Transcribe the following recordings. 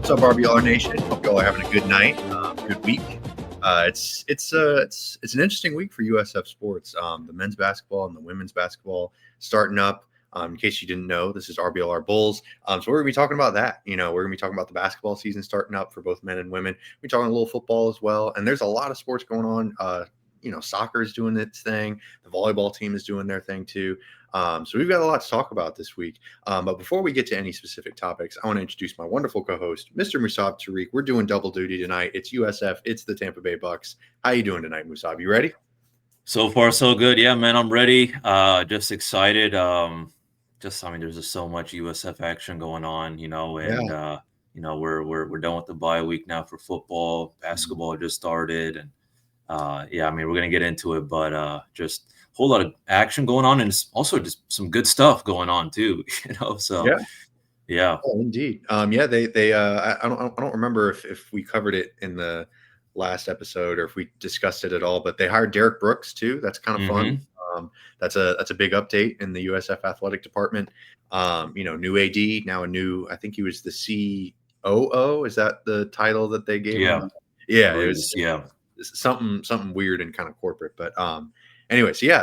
What's up, RBLR Nation? Hope y'all are having a good night, good week. It's an interesting week for USF sports. The men's basketball and the women's basketball starting up. In case you didn't know, this is RBLR Bulls. So we're gonna be talking about that. We're gonna be talking about the basketball season starting up for both men and women. We're talking a little football as well, and there's a lot of sports going on. Soccer is doing its thing. The volleyball team is doing their thing too. So we've got a lot to talk about this week. But before we get to any specific topics, I want to introduce my wonderful co-host, Mr. Musab Tariq. We're doing double duty tonight. It's USF. It's the Tampa Bay Bucks. How you doing tonight, Musab? You ready? So far, so good. Yeah, man, I'm ready. Just excited. There's just so much USF action going on, we're done with the bye week now for football. Basketball just started, and we're gonna get into it, but just a whole lot of action going on, and it's also just some good stuff going on too. Yeah. Oh, indeed. I don't remember if we covered it in the last episode or if we discussed it at all, but they hired Derek Brooks too. That's kind of fun. That's a big update in the USF athletic department. New AD, now I think he was the COO. Is that the title that they gave him? Yeah, it was something weird and kind of corporate. But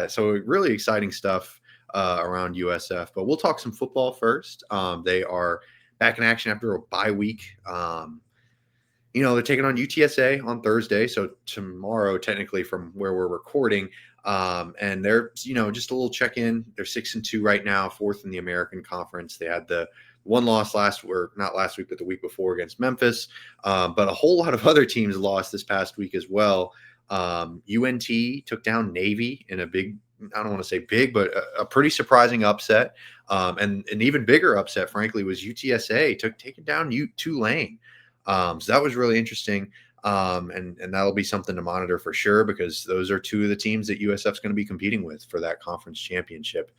so really exciting stuff around USF. But we'll talk some football first. They are back in action after a bye week. They're taking on UTSA on Thursday, so tomorrow, technically, from where we're recording. And they're, just a little check-in. They're 6-2 right now, 4th in the American Conference. They had the one loss not last week, but the week before against Memphis. But a whole lot of other teams lost this past week as well. UNT took down Navy in a big, I don't want to say big, but a pretty surprising upset. And an even bigger upset, frankly, was UTSA taking down Tulane. So that was really interesting. And that'll be something to monitor for sure, because those are two of the teams that USF's going to be competing with for that conference championship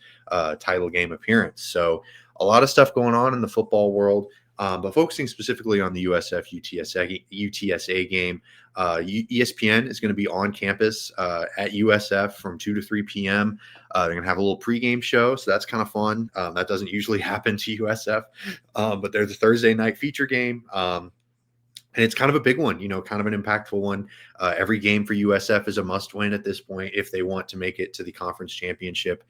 title game appearance. So a lot of stuff going on in the football world, but focusing specifically on the USF UTSA game. ESPN is going to be on campus at USF from 2 to 3 p.m. They're going to have a little pregame show, so that's kind of fun. That doesn't usually happen to USF, but there's a Thursday night feature game. And it's kind of a big one, kind of an impactful one. Every game for USF is a must win at this point if they want to make it to the conference championship.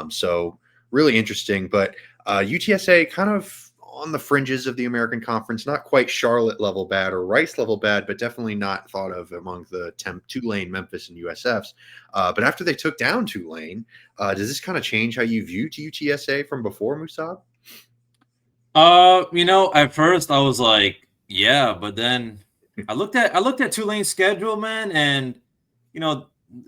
So really interesting. But UTSA kind of on the fringes of the American Conference, not quite Charlotte level bad or Rice level bad, but definitely not thought of among the Tulane, Memphis, and USFs. But after they took down Tulane, does this kind of change how you view UTSA from before, Musab? At first I was like, yeah, but then I looked at Tulane's schedule, man, and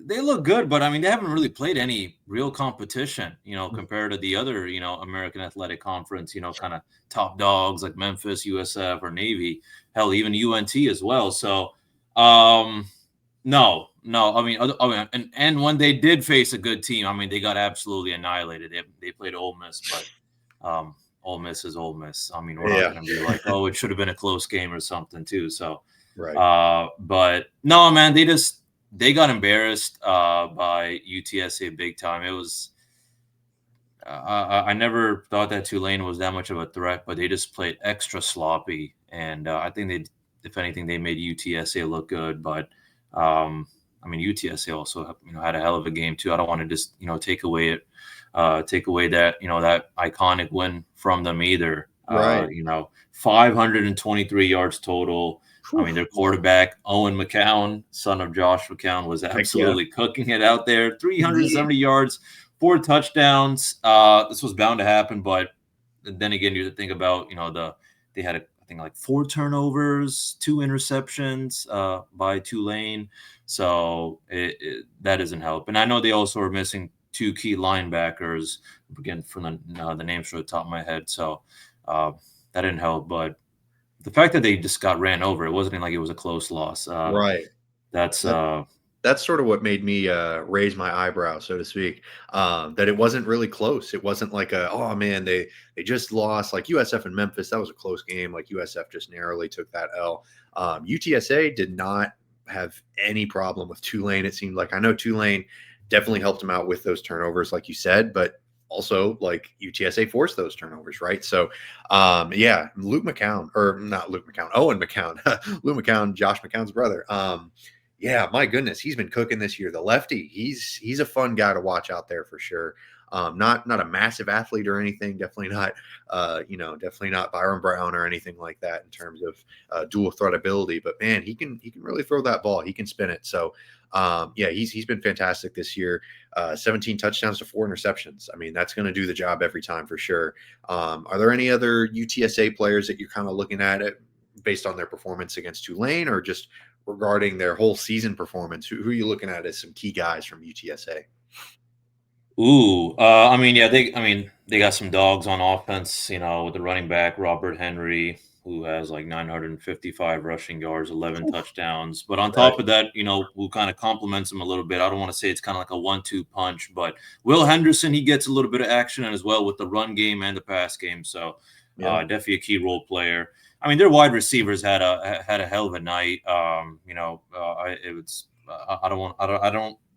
they look good, but I mean they haven't really played any real competition, compared to the other, American Athletic Conference, kind of top dogs like Memphis, USF, or Navy, hell, even UNT as well. So, no, I mean, and when they did face a good team, I mean they got absolutely annihilated. They played Ole Miss, but Ole Miss is Ole Miss. I mean, we're not going to be like, oh, it should have been a close game or something too. So, right. But no, man, they got embarrassed by UTSA big time. It was I never thought that Tulane was that much of a threat, but they just played extra sloppy, and I think if anything, they made UTSA look good. But UTSA also had a hell of a game too. I don't want to just take away that that iconic win from them either. Right. 523 yards total. I mean, their quarterback, Owen McCown, son of Josh McCown, was absolutely cooking it out there. 370 yards, 4 touchdowns. This was bound to happen, but then again, you think about they had I think like 4 turnovers, 2 interceptions by Tulane, so that doesn't help. And I know they also were missing 2 key linebackers, again, from the names from the top of my head. So that didn't help. But the fact that they just got ran over, it wasn't like it was a close loss. Right. That's sort of what made me raise my eyebrow, so to speak, that it wasn't really close. It wasn't like oh, man, they just lost. Like USF and Memphis, that was a close game. Like USF just narrowly took that L. UTSA did not have any problem with Tulane, it seemed like. I know Tulane definitely helped them out with those turnovers, like you said, but also like UTSA forced those turnovers, right? So, yeah, Owen McCown, Luke McCown, Josh McCown's brother. Yeah, my goodness, he's been cooking this year. The lefty, he's a fun guy to watch out there for sure. Not a massive athlete or anything. Definitely not, definitely not Byron Brown or anything like that in terms of dual threat ability. But man, he can really throw that ball. He can spin it. So, yeah, he's been fantastic this year. 17 touchdowns to 4 interceptions. I mean, that's going to do the job every time for sure. Are there any other UTSA players that you're kind of looking at it based on their performance against Tulane, or just regarding their whole season performance? Who are you looking at as some key guys from UTSA? I mean, yeah, they got some dogs on offense, with the running back Robert Henry, who has like 955 rushing yards, 11 touchdowns. But on top of that, who kind of complements him a little bit. I don't want to say it's kind of like a 1-2 punch, but Will Henderson, he gets a little bit of action as well with the run game and the pass game. So definitely a key role player. I mean, their wide receivers had a hell of a night. I don't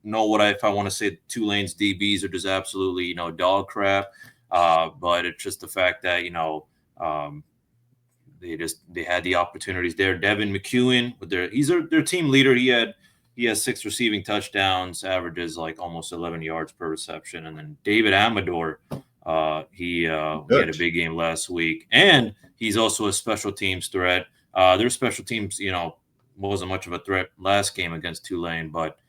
know if I want to say Tulane's DBs are just absolutely dog crap, but it's just the fact that they had the opportunities there. Devin McEwen he's their team leader. He has 6 receiving touchdowns, averages like almost 11 yards per reception, and then David Amador. He had a big game last week, and he's also a special teams threat. Their special teams, wasn't much of a threat last game against Tulane, but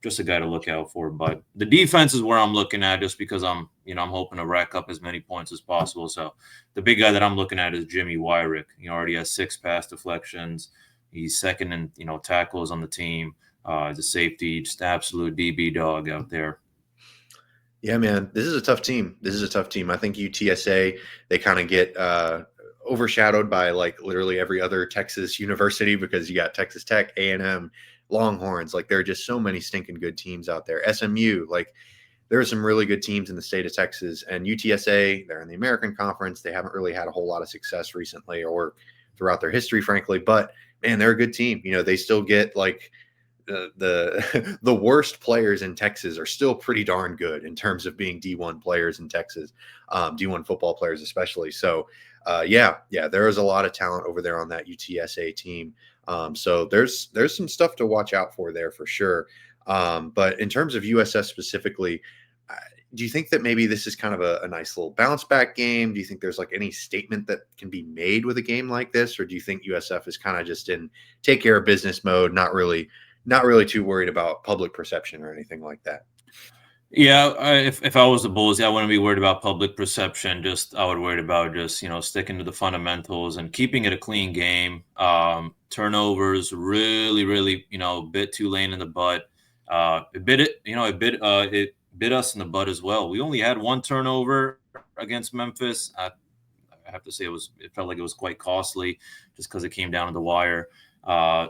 just a guy to look out for. But the defense is where I'm looking at, just because I'm hoping to rack up as many points as possible. So the big guy that I'm looking at is Jimmy Wyrick. He already has 6 pass deflections. He's second in tackles on the team. As a safety, just absolute DB dog out there. Yeah, man, this is a tough team. I think UTSA, they kind of get overshadowed by like literally every other Texas university, because you got Texas Tech, A&M, Longhorns. Like, there are just so many stinking good teams out there. SMU, like, there are some really good teams in the state of Texas. And UTSA, they're in the American Conference. They haven't really had a whole lot of success recently or throughout their history, frankly. But man, they're a good team. They still get like the worst players in Texas are still pretty darn good in terms of being D1 players in Texas, D1 football players especially. So yeah, there is a lot of talent over there on that UTSA team. So there's some stuff to watch out for there for sure. But in terms of USF specifically, do you think that maybe this is kind of a nice little bounce back game? Do you think there's like any statement that can be made with a game like this? Or do you think USF is kind of just in take care of business mode, not really too worried about public perception or anything like that? Yeah, if I was the Bulls, I wouldn't be worried about public perception. I would worry about just sticking to the fundamentals and keeping it a clean game. Turnovers really bit Tulane in the butt. It bit us in the butt as well. We only had 1 turnover against Memphis. I have to say it felt like it was quite costly, just because it came down to the wire.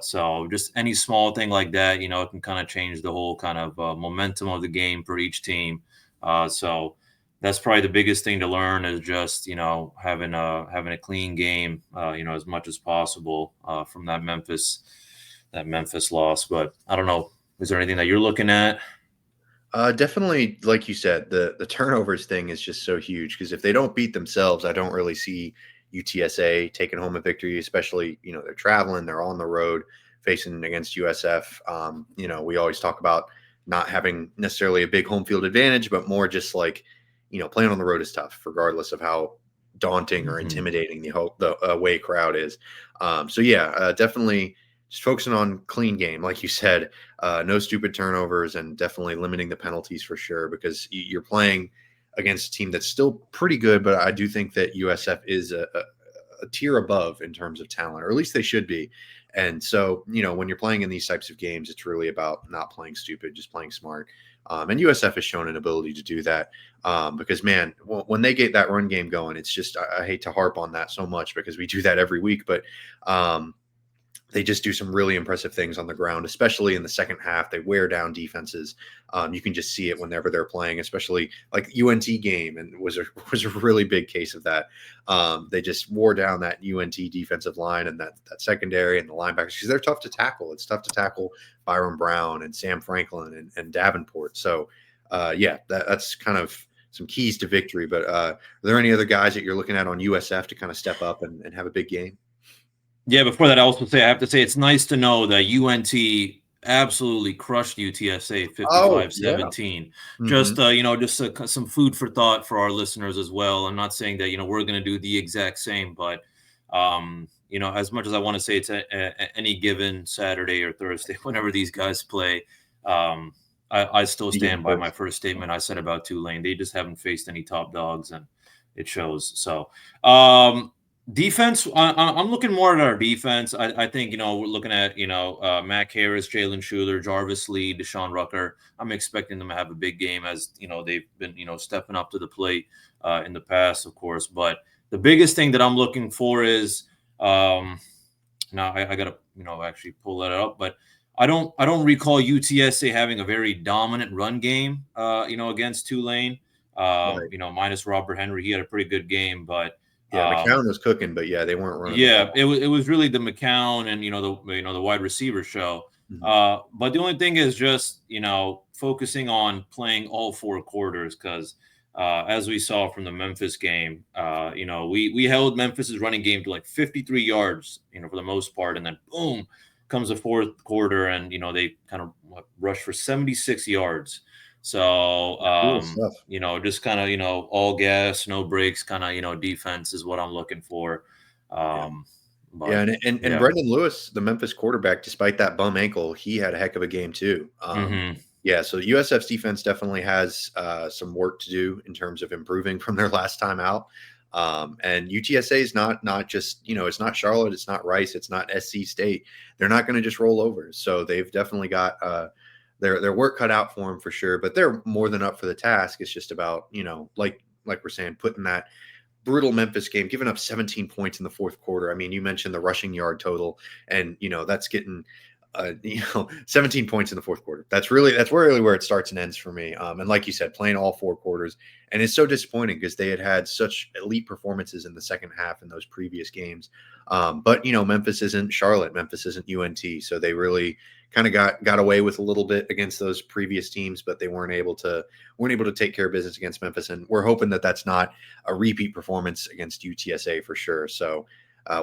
So just any small thing like that, it can kind of change the whole kind of momentum of the game for each team. So that's probably the biggest thing to learn, is just, having a clean game, as much as possible from that Memphis loss. But I don't know, is there anything that you're looking at? Definitely, like you said, the turnovers thing is just so huge, because if they don't beat themselves, I don't really see UTSA taking home a victory, especially, they're traveling, they're on the road facing against USF. We always talk about not having necessarily a big home field advantage, but more just like, playing on the road is tough, regardless of how daunting or intimidating the away crowd is. So yeah, definitely just focusing on clean game, like you said, no stupid turnovers, and definitely limiting the penalties for sure, because you're playing against a team that's still pretty good. But I do think that USF is a tier above in terms of talent, or at least they should be. And so, when you're playing in these types of games, it's really about not playing stupid, just playing smart. And USF has shown an ability to do that, because, man, when they get that run game going, it's just, I hate to harp on that so much, because we do that every week, but they just do some really impressive things on the ground, especially in the second half. They wear down defenses. You can just see it whenever they're playing, especially like UNT game, and was a really big case of that. They just wore down that UNT defensive line and that secondary and the linebackers, because they're tough to tackle. It's tough to tackle Byron Brown and Sam Franklin and Davenport. So yeah, that's kind of keys to victory. But are there any other guys that you're looking at on USF to kind of step up and have a big game? Yeah, before that, I also say I have to say it's nice to know that UNT absolutely crushed UTSA 55-17. Just some food for thought for our listeners as well. I'm not saying that we're going to do the exact same, but as much as I want to say it's any given Saturday or Thursday, whenever these guys play, I still stand by my first statement I said about Tulane. They just haven't faced any top dogs, and it shows. So. Defense, I'm looking more at our defense. I think, we're looking at, Mac Harris, Jalen Schuler, Jarvis Lee, Deshaun Rucker. I'm expecting them to have a big game as, they've been, stepping up to the plate in the past, of course. But the biggest thing that I'm looking for is now I got to, actually pull that up. But I don't recall UTSA having a very dominant run game, against Tulane, minus Robert Henry. He had a pretty good game, but yeah, McCown was cooking, but yeah, they weren't running. Yeah, it was really the McCown and the wide receiver show. But the only thing is just focusing on playing all four quarters because as we saw from the Memphis game, we held Memphis's running game to like 53 yards, for the most part, and then boom comes the fourth quarter, and they kind of rushed for 76 yards. So, just kind of, all gas, no breaks, kind of, defense is what I'm looking for. And Brendan Lewis, the Memphis quarterback, despite that bum ankle, he had a heck of a game too. Yeah, so USF's defense definitely has some work to do in terms of improving from their last time out. And UTSA is not just, it's not Charlotte, it's not Rice, it's not SC State. They're not going to just roll over. So they've definitely got their work cut out for them for sure, but they're more than up for the task. It's just about, like we're saying, putting that brutal Memphis game, giving up 17 points in the fourth quarter. I mean, you mentioned the rushing yard total, and that's getting 17 points in the fourth quarter. That's really where it starts and ends for me. And like you said, playing all four quarters, and it's so disappointing because they had such elite performances in the second half in those previous games. But Memphis isn't Charlotte, Memphis isn't UNT, so they really kind of got away with a little bit against those previous teams, but they weren't able to take care of business against Memphis. And we're hoping that that's not a repeat performance against UTSA for sure. So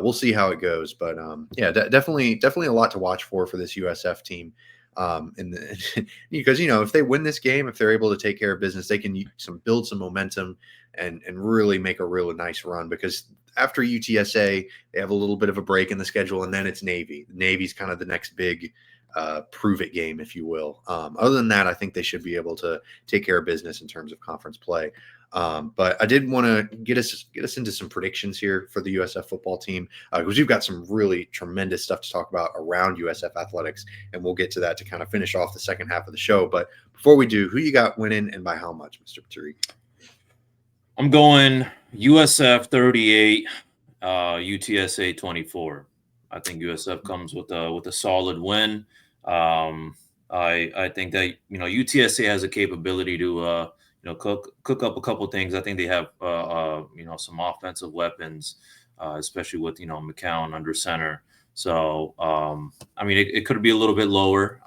we'll see how it goes, but definitely a lot to watch for this USF team. Because if they win this game, if they're able to take care of business, they can build some momentum and really make a really nice run. Because after UTSA, they have a little bit of a break in the schedule, and then it's Navy. Navy's kind of the next big prove it game, if you will. Other than that, I think they should be able to take care of business in terms of conference play. But I did want to get us into some predictions here for the USF football team because we've got some really tremendous stuff to talk about around USF athletics, and we'll get to that to kind of finish off the second half of the show. But before we do, who you got winning and by how much, Mr. Paturi? I'm going USF 38, UTSA 24. I think USF comes with a solid win. I think that UTSA has a capability to cook up a couple things. I think they have some offensive weapons, especially with McCown under center. So it could be a little bit lower,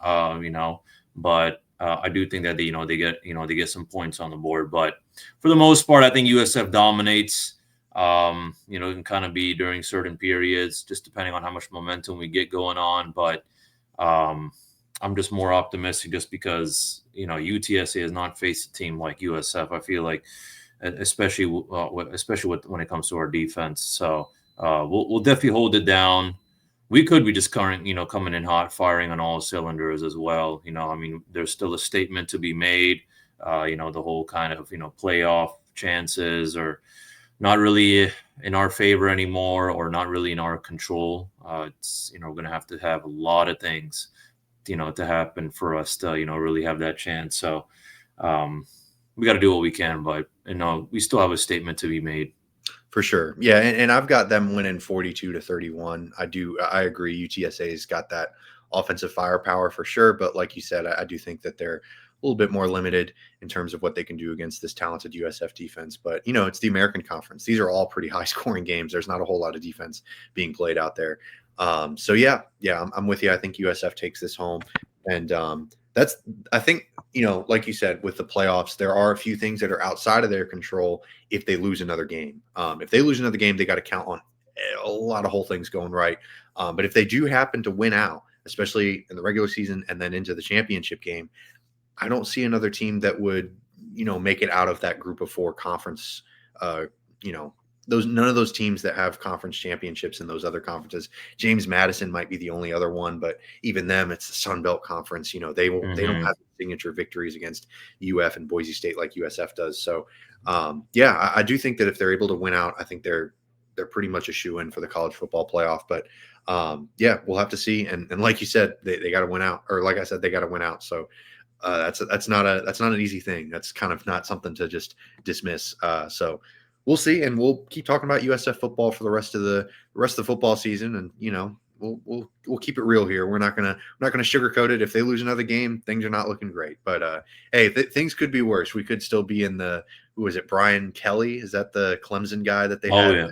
but I do think that they get some points on the board. But for the most part, I think USF dominates. It can kind of be during certain periods, just depending on how much momentum we get going on. But I'm just more optimistic just because, UTSA has not faced a team like USF. I feel like, especially when it comes to our defense. So we'll definitely hold it down. We could be just coming in hot, firing on all cylinders as well. There's still a statement to be made. The whole kind of, playoff chances are not really in our favor anymore, or not really in our control. It's, we're going to have a lot of things, to happen for us to, really have that chance. So we got to do what we can, but, we still have a statement to be made. For sure. Yeah. And I've got them winning 42-31. I agree. UTSA's got that offensive firepower for sure. But like you said, I do think that they're a little bit more limited in terms of what they can do against this talented USF defense. But, it's the American Conference. These are all pretty high scoring games. There's not a whole lot of defense being played out there. I'm with you. I think USF takes this home. And I think, like you said, with the playoffs, there are a few things that are outside of their control if they lose another game. If they lose another game, they got to count on a lot of whole things going right. But if they do happen to win out, especially in the regular season and then into the championship game, I don't see another team that would, make it out of that group of 4 conference, none of those teams that have conference championships in those other conferences. James Madison might be the only other one, but even them, it's the Sun Belt Conference. They don't have signature victories against UF and Boise State like USF does. So, I do think that if they're able to win out, I think they're pretty much a shoo-in for the college football playoff. But we'll have to see. And like you said, they got to win out, or like I said, they got to win out. So that's not an easy thing. That's kind of not something to just dismiss. So we'll see, and we'll keep talking about USF football for the rest of the football season. And we'll keep it real here. We're not gonna sugarcoat it. If they lose another game, things are not looking great. But hey, things could be worse. We could still be in the who is it? Brian Kelly? Is that the Clemson guy that they had? Yeah.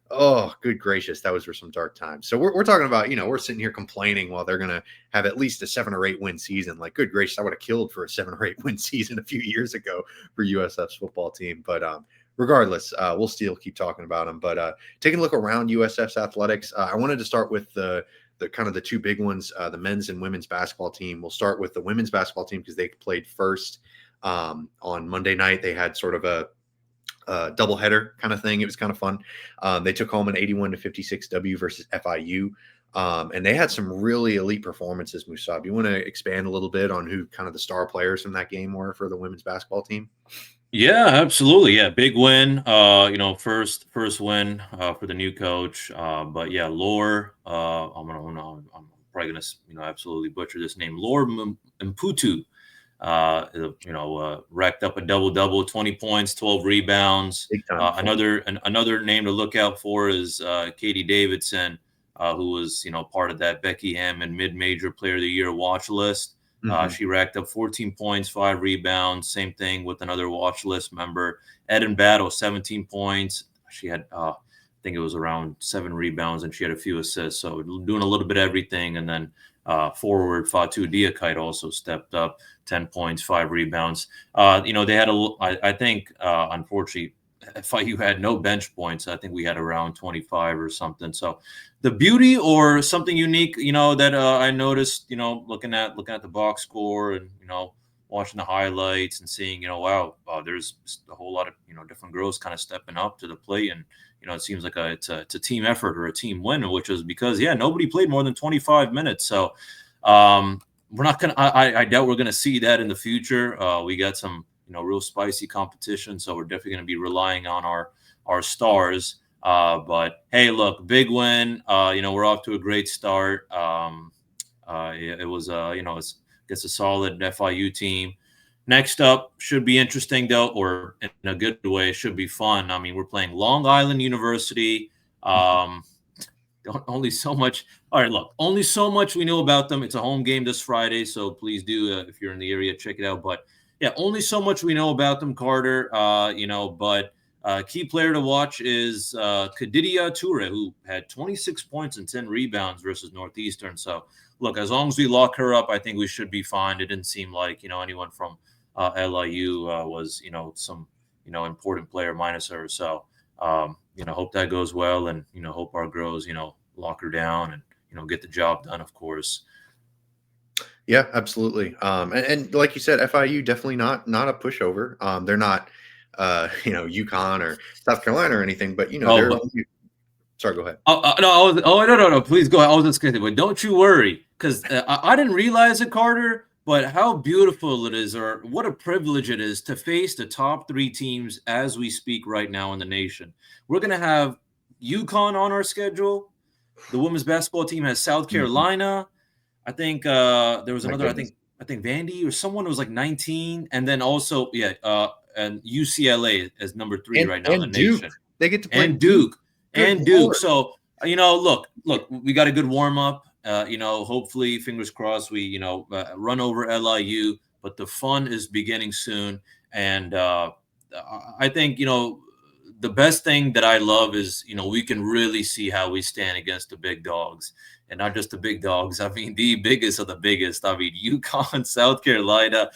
Oh, good gracious. That was for some dark times. So we're talking about, we're sitting here complaining while they're going to have at least a 7 or 8 win season. Like, good gracious, I would have killed for a 7 or 8 win season a few years ago for USF's football team. But regardless, we'll still keep talking about them. But taking a look around USF's athletics, I wanted to start with the kind of the 2 big ones, the men's and women's basketball team. We'll start with the women's basketball team because they played first on Monday night. They had sort of a doubleheader kind of thing. It was kind of fun. They took home an 81-56 W versus FIU. And they had some really elite performances, Musab. You want to expand a little bit on who kind of the star players from that game were for the women's basketball team? Yeah, absolutely. Yeah, big win. First win for the new coach. But yeah, Lore. I'm probably gonna absolutely butcher this name. Lore Mputu. Racked up a double-double, 20 points, 12 rebounds. Another name to look out for is Katie Davidson, who was, part of that Becky Hammond mid-major player of the year watch list. She racked up 14 points, 5 rebounds. Same thing with another watch list member, Eden Battle, 17 points. She had, I think it was around 7 rebounds, and she had a few assists. So doing a little bit of everything. And then forward Fatu Diakite also stepped up, 10 points, 5 rebounds. They had I think, unfortunately, FIU had no bench points. I think we had around 25 or something. So the beauty or something unique, that I noticed, looking at the box score and, watching the highlights and seeing, wow, there's a whole lot of, different girls kind of stepping up to the plate. And, it seems like it's a team effort or a team win, which is because, nobody played more than 25 minutes. So we're not going to, I doubt we're going to see that in the future. We got some, real spicy competition. So we're definitely going to be relying on our stars. But hey, look, big win. We're off to a great start. It was, it's a solid FIU team. Next up should be interesting, though, or in a good way, should be fun. I mean, we're playing Long Island University. Only so much. All right, look, only so much we know about them. It's a home game this Friday, so please do, if you're in the area, check it out. But yeah, only so much we know about them, Carter. But key player to watch is Kadidia Toure, who had 26 points and 10 rebounds versus Northeastern. So look, as long as we lock her up, I think we should be fine. It didn't seem like anyone from LIU was some important player minus her. So hope that goes well, and hope our girls lock her down and get the job done, of course. Yeah, absolutely. And like you said, FIU definitely not a pushover. They're not UConn or South Carolina or anything, but sorry, go ahead. No, please go ahead. I was just kidding, but don't you worry, because I didn't realize it, Carter, but how beautiful it is, or what a privilege it is to face the top 3 teams as we speak right now in the nation. We're going to have UConn on our schedule. The women's basketball team has South Carolina. I think there was another, I think Vandy or someone was like 19. And then also, and UCLA as number 3 right now in the Duke. nation. They get to play Duke. So, look, we got a good warm up. Hopefully, fingers crossed, we, run over LIU, but the fun is beginning soon. And I think, the best thing that I love is, we can really see how we stand against the big dogs, and not just the big dogs. I mean, the biggest of the biggest. I mean, UConn, South Carolina.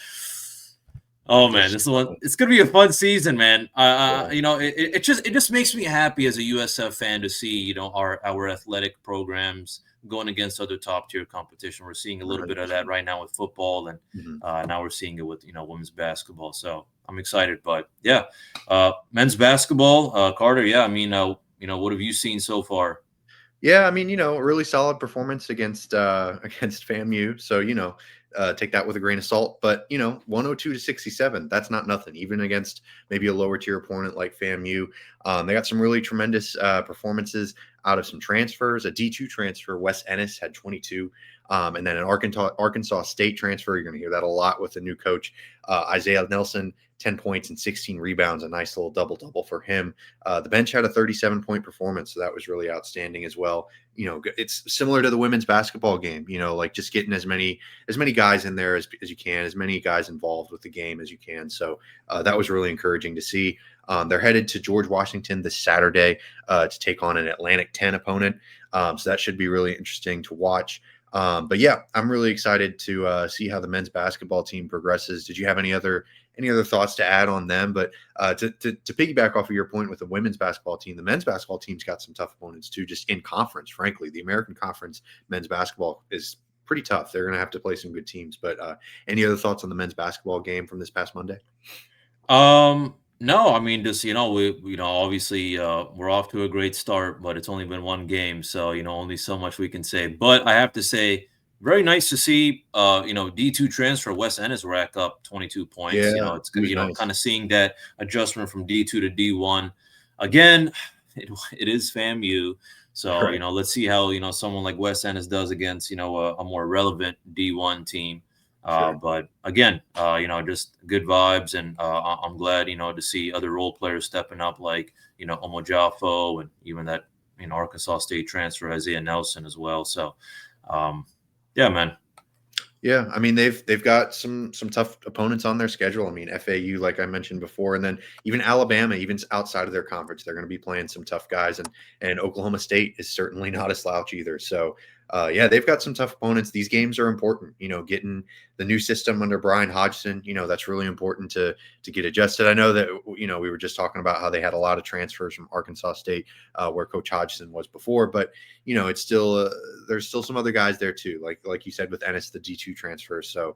Oh man, this one, it's gonna be a fun season, man. It just makes me happy as a USF fan to see, our athletic programs going against other top tier competition. We're seeing a little bit of that right now with football, and now we're seeing it with women's basketball. So I'm excited, but yeah, men's basketball, Carter. Yeah, I mean, what have you seen so far? Yeah, I mean, a really solid performance against FAMU. So, take that with a grain of salt. But 102-67, that's not nothing, even against maybe a lower tier opponent like FAMU. They got some really tremendous performances out of some transfers. A D2 transfer, Wes Ennis, had 22. And then an Arkansas State transfer. You're going to hear that a lot with the new coach, Isaiah Nelson, 10 points and 16 rebounds, a nice little double-double for him. The bench had a 37-point performance, so that was really outstanding as well. It's similar to the women's basketball game, like just getting as many guys in there as you can, as many guys involved with the game as you can. So that was really encouraging to see. They're headed to George Washington this Saturday to take on an Atlantic 10 opponent. So that should be really interesting to watch. But yeah, I'm really excited to see how the men's basketball team progresses. Did you have any other thoughts to add on them? But to piggyback off of your point with the women's basketball team, the men's basketball team's got some tough opponents too, just in conference. Frankly, the American Conference men's basketball is pretty tough. They're going to have to play some good teams. But any other thoughts on the men's basketball game from this past Monday? No, I mean, just, we obviously we're off to a great start, but it's only been one game, so only so much we can say. But I have to say, very nice to see D2 transfer Wes Ennis rack up 22 points. Yeah, It's nice. kind of seeing that adjustment from D2 to D1. Again, it is FAMU, so Right. let's see how someone like Wes Ennis does against a more relevant D1 team. Sure. But again, just good vibes, and I'm glad, to see other role players stepping up, like Omo Jaffo, and even that Arkansas State transfer Isaiah Nelson as well. So, yeah, man. Yeah, I mean they've got some tough opponents on their schedule. I mean FAU, like I mentioned before, and then even Alabama, even outside of their conference, they're going to be playing some tough guys, and Oklahoma State is certainly not a slouch either. So yeah, they've got some tough opponents. These games are important. Getting the new system under Brian Hodgson, that's really important to get adjusted. I know that we were just talking about how they had a lot of transfers from Arkansas State, where Coach Hodgson was before, but it's still there's still some other guys there too, like you said with Ennis, the D2 transfer. So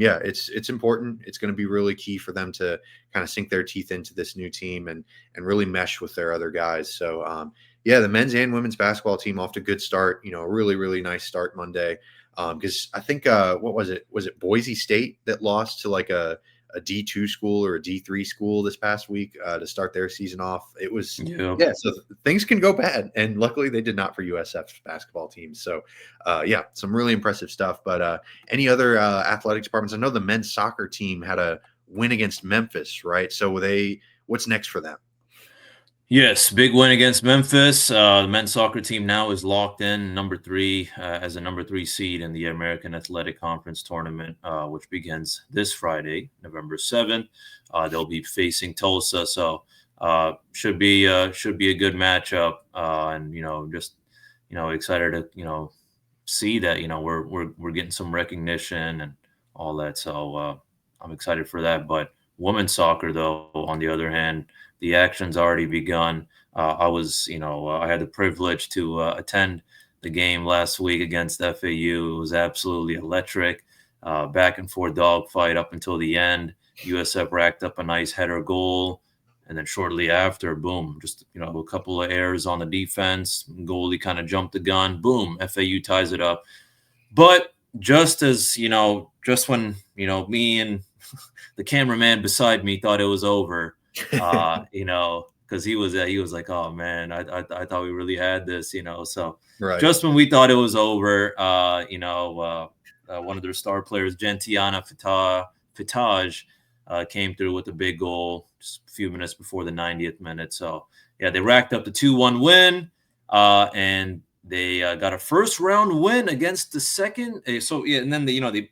yeah, it's important. It's going to be really key for them to kind of sink their teeth into this new team and really mesh with their other guys. So yeah, the men's and women's basketball team off to a good start. A really, really nice start Monday. Because I think what was it? Was it Boise State that lost to like a D2 school or a D3 school this past week to start their season off? It was yeah. So things can go bad, and luckily they did not for USF's basketball team. So yeah, some really impressive stuff. But any other athletic departments? I know the men's soccer team had a win against Memphis, right? So what's next for them? Yes, big win against Memphis. The men's soccer team now is locked in number 3 as a number 3 seed in the American Athletic Conference tournament, which begins this Friday, November 7th. They'll be facing Tulsa, so should be a good matchup. And just excited to see that we're getting some recognition and all that. So I'm excited for that. But women's soccer, though, on the other hand, the action's already begun. I had the privilege to attend the game last week against FAU. It was absolutely electric, back and forth dogfight up until the end. USF racked up a nice header goal, and then shortly after, boom, just a couple of errors on the defense. Goalie kind of jumped the gun. Boom, FAU ties it up. But just as just when me and the cameraman beside me thought it was over. Because he was like, oh man, I thought we really had this, so Right. Just when we thought it was over, one of their star players, Gentiana Fitage, came through with a big goal just a few minutes before the 90th minute. So yeah, they racked up the 2-1 win, and they got a first round win against the second. So yeah, and then they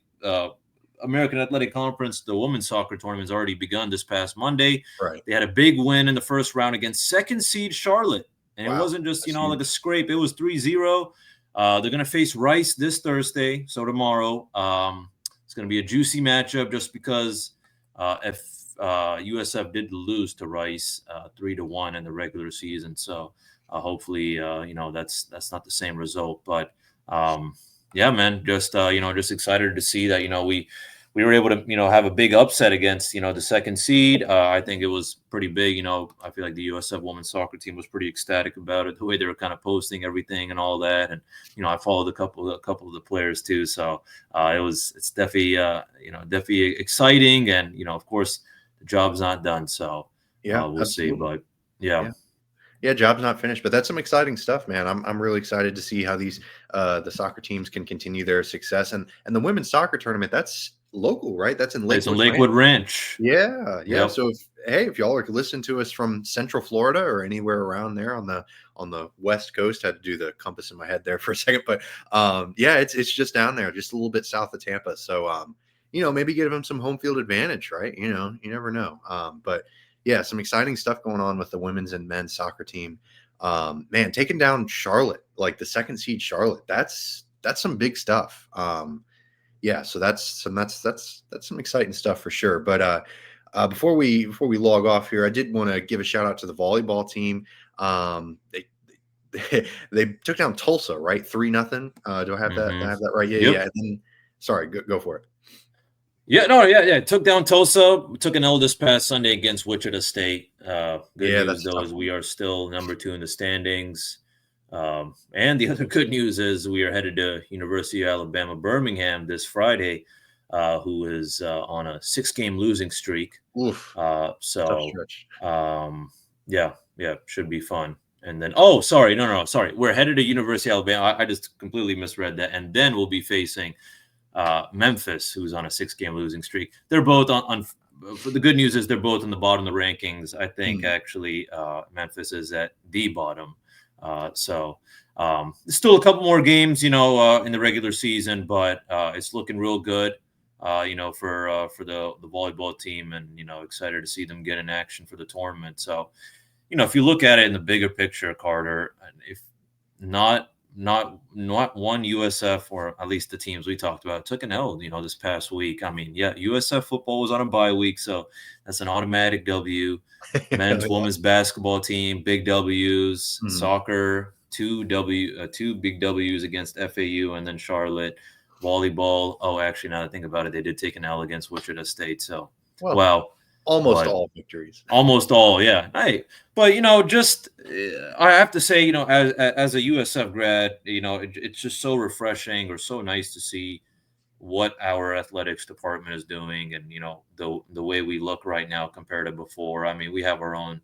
American Athletic Conference, the women's soccer tournament has already begun this past Monday. Right. They had a big win in the first round against second seed Charlotte. And it wasn't just, like a scrape. It was 3-0. They're going to face Rice this Thursday, so tomorrow. It's going to be a juicy matchup just because if USF did lose to Rice 3-1 in the regular season. So hopefully, that's not the same result. But yeah, man, just excited to see that, we were able to, have a big upset against, the second seed. I think it was pretty big. I feel like the USF women's soccer team was pretty ecstatic about it, the way they were kind of posting everything and all that. And, I followed a couple of the players too. So it's definitely, definitely exciting. And, of course, the job's not done. So we'll see. But yeah. Yeah, job's not finished, but that's some exciting stuff, man. I'm really excited to see how these the soccer teams can continue their success, and the women's soccer tournament, that's local, right? That's in Lakewood. It's in Lakewood Ranch. Yeah. Yep. So if y'all are listening to us from Central Florida or anywhere around there on the West Coast, I had to do the compass in my head there for a second, but it's just down there, just a little bit south of Tampa. So maybe give them some home field advantage, right? You never know. But yeah, some exciting stuff going on with the women's and men's soccer team. Man, taking down Charlotte, like the second seed Charlotte, that's some big stuff. So that's some exciting stuff for sure. But before we log off here, I did want to give a shout out to the volleyball team. They took down Tulsa, right? 3-0. Do I have that? I have that right? Yeah. And then, sorry, go for it. Yeah. Took down Tulsa. We took an L this past Sunday against Wichita State. Good news, though, is we are still number 2 in the standings. And the other good news is we are headed to University of Alabama, Birmingham this Friday, who is on a 6-game losing streak. Oof. Should be fun. And then, sorry. We're headed to University of Alabama. I just completely misread that. And then we'll be facing Memphis, who's on a 6-game losing streak. They're both on the good news is they're both on the bottom of the rankings. I think actually Memphis is at the bottom. So still a couple more games, in the regular season, but it's looking real good, for the volleyball team, and, excited to see them get in action for the tournament. So, if you look at it in the bigger picture, Carter, if not one USF, or at least the teams we talked about, took an L, this past week. I mean, USF football was on a bye week, so that's an automatic W. Men's, women's basketball team, big W's. Soccer, two big W's against FAU, and then Charlotte. Volleyball. Oh, actually, now that I think about it, they did take an L against Wichita State. So, wow. Almost all victories. Almost all, yeah. Hey, but I have to say, as a USF grad, it's just so refreshing, or so nice to see what our athletics department is doing, and the way we look right now compared to before. I mean, we have our own,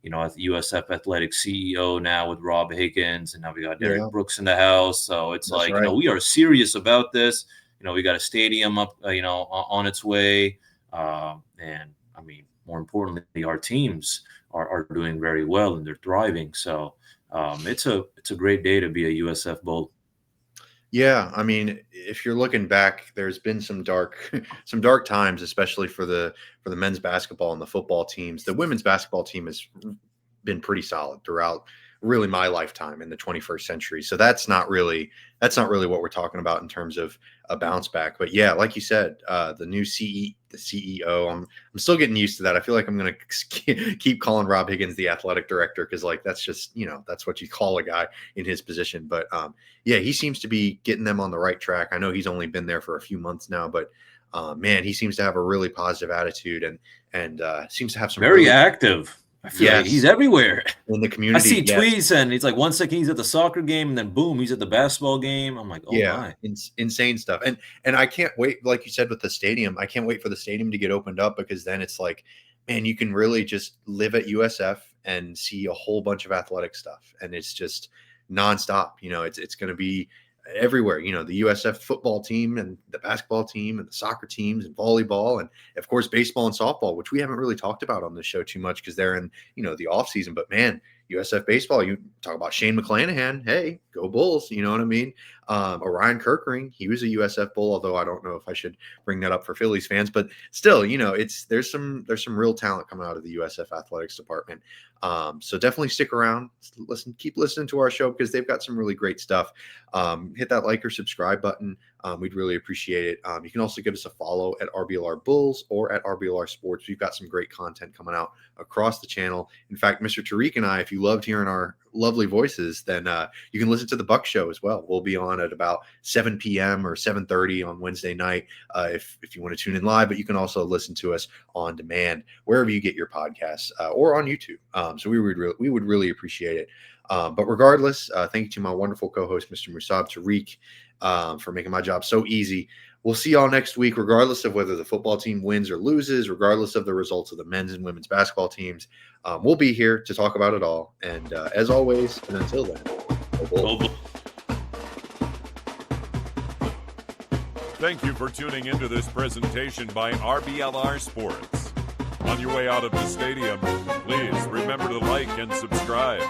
USF athletic CEO now with Rob Higgins, and now we got Derek Brooks in the house. So it's that's right. We are serious about this. We got a stadium up, on its way, and I mean, more importantly, our teams are doing very well, and they're thriving. So it's a great day to be a USF Bull. Yeah, I mean, if you're looking back, there's been some dark times, especially for the men's basketball and the football teams. The women's basketball team has been pretty solid throughout really my lifetime in the 21st century. So that's not really what we're talking about in terms of a bounce back. But yeah, like you said, the new CEO, I'm still getting used to that. I feel like I'm going to keep calling Rob Higgins the athletic director, because that's just, that's what you call a guy in his position. But he seems to be getting them on the right track. I know he's only been there for a few months now, but man, he seems to have a really positive attitude, and seems to have some very active. I feel like he's everywhere in the community. I see tweets, and it's like 1 second he's at the soccer game, and then boom, he's at the basketball game. I'm like, my. Insane stuff. And I can't wait, like you said, with the stadium. I can't wait for the stadium to get opened up, because then it's like, man, you can really just live at USF and see a whole bunch of athletic stuff, and it's just nonstop. It's going to be everywhere. The USF football team and the basketball team and the soccer teams and volleyball, and of course baseball and softball, which we haven't really talked about on this show too much because they're in the off season. But man, USF baseball, you talk about Shane McClanahan. Hey, go Bulls. You know what I mean? Orion Kirkering, he was a USF Bull, although I don't know if I should bring that up for Phillies fans, but still, there's some real talent coming out of the USF athletics department. So definitely stick around, keep listening to our show because they've got some really great stuff. Hit that like or subscribe button. We'd really appreciate it. You can also give us a follow at RBLR Bulls or at RBLR Sports. We've got some great content coming out across the channel. In fact, Mr. Tariq and I, if you loved hearing our lovely voices, then you can listen to the Buck Show as well. We'll be on at about 7 p.m. or 7:30 on Wednesday night if you want to tune in live, but you can also listen to us on demand wherever you get your podcasts or on YouTube. So we would really appreciate it. But regardless, thank you to my wonderful co-host, Mr. Musab Tariq, for making my job so easy. We'll see y'all next week, regardless of whether the football team wins or loses, regardless of the results of the men's and women's basketball teams. We'll be here to talk about it all. And as always, and until then, go Bulls. Thank you for tuning into this presentation by RBLR Sports. On your way out of the stadium, please remember to like and subscribe.